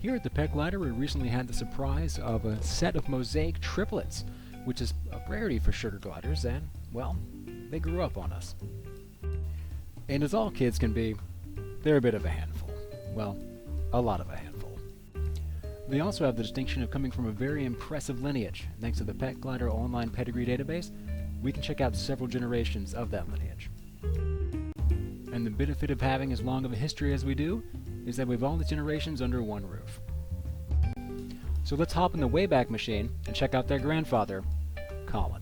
Here at the Pet Glider, we recently had the surprise of a set of Mosaic triplets, which is a rarity for sugar gliders, and, well, they grew up on us. And as all kids can be, they're a bit of a handful. Well, a lot of a handful. They also have the distinction of coming from a very impressive lineage. Thanks to the Pet Glider Online Pedigree database, we can check out several generations of that lineage. And the benefit of having as long of a history as we do is that we have all the generations under one roof. So let's hop in the Wayback Machine and check out their grandfather, Colin.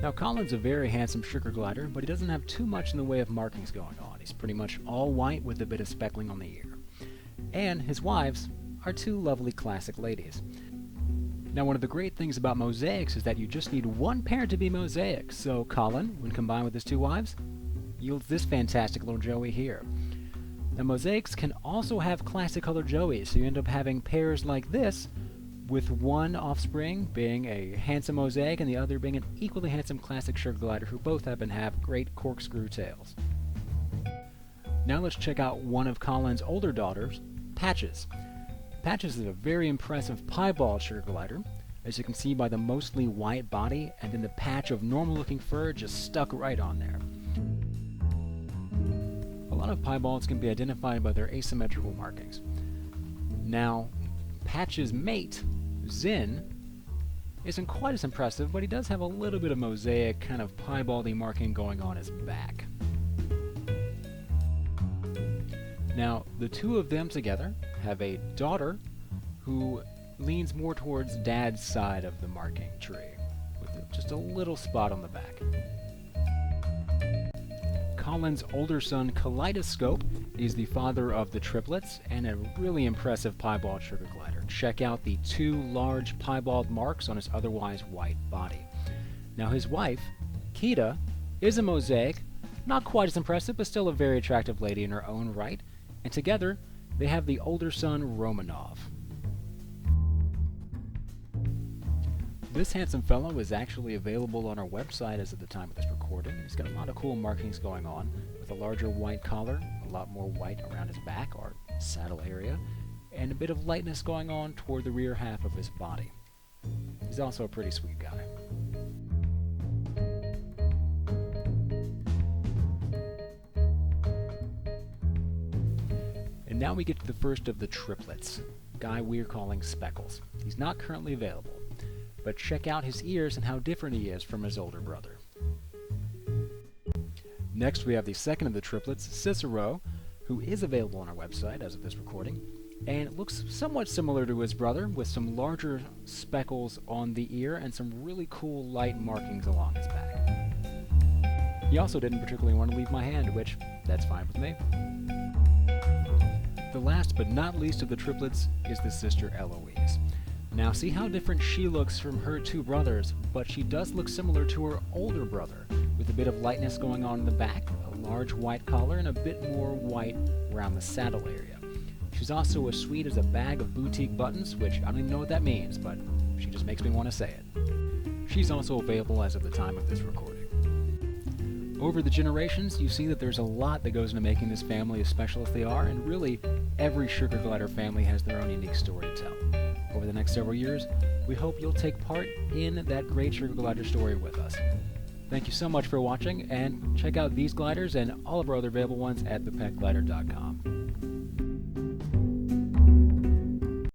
Now Colin's a very handsome sugar glider, but he doesn't have too much in the way of markings going on. He's pretty much all white with a bit of speckling on the ear. And his wives are two lovely classic ladies. Now one of the great things about mosaics is that you just need one parent to be mosaic, so Colin, when combined with his two wives, yields this fantastic little joey here. Now mosaics can also have classic colored joeys, so you end up having pairs like this, with one offspring being a handsome mosaic and the other being an equally handsome classic sugar glider who both happen to have great corkscrew tails. Now let's check out one of Colin's older daughters, Patches. Patches is a very impressive piebald sugar glider, as you can see by the mostly white body and then the patch of normal looking fur just stuck right on there. A lot of piebalds can be identified by their asymmetrical markings. Now, Patch's mate, Zin, isn't quite as impressive, but he does have a little bit of mosaic kind of piebaldy marking going on his back. Now, the two of them together have a daughter who leans more towards Dad's side of the marking tree, with just a little spot on the back. Colin's older son, Kaleidoscope, is the father of the triplets and a really impressive piebald sugar glider. Check out the two large piebald marks on his otherwise white body. Now his wife, Kida, is a mosaic, not quite as impressive, but still a very attractive lady in her own right, and together they have the older son, Romanov. This handsome fellow is actually available on our website as of the time of this recording. He's got a lot of cool markings going on, with a larger white collar, a lot more white around his back or saddle area, and a bit of lightness going on toward the rear half of his body. He's also a pretty sweet guy. And now we get to the first of the triplets, a guy we're calling Speckles. He's not currently available, but check out his ears and how different he is from his older brother. Next we have the second of the triplets, Cicero, who is available on our website as of this recording, and looks somewhat similar to his brother, with some larger speckles on the ear and some really cool light markings along his back. He also didn't particularly want to leave my hand, which, that's fine with me. The last but not least of the triplets is the sister Eloise. Now see how different she looks from her two brothers, but she does look similar to her older brother, with a bit of lightness going on in the back, a large white collar, and a bit more white around the saddle area. She's also as sweet as a bag of boutique buttons, which I don't even know what that means, but she just makes me want to say it. She's also available as of the time of this recording. Over the generations, you see that there's a lot that goes into making this family as special as they are, and really, every sugar glider family has their own unique story to tell. Over the next several years, we hope you'll take part in that great sugar glider story with us. Thank you so much for watching, and check out these gliders and all of our other available ones at thepetglider.com.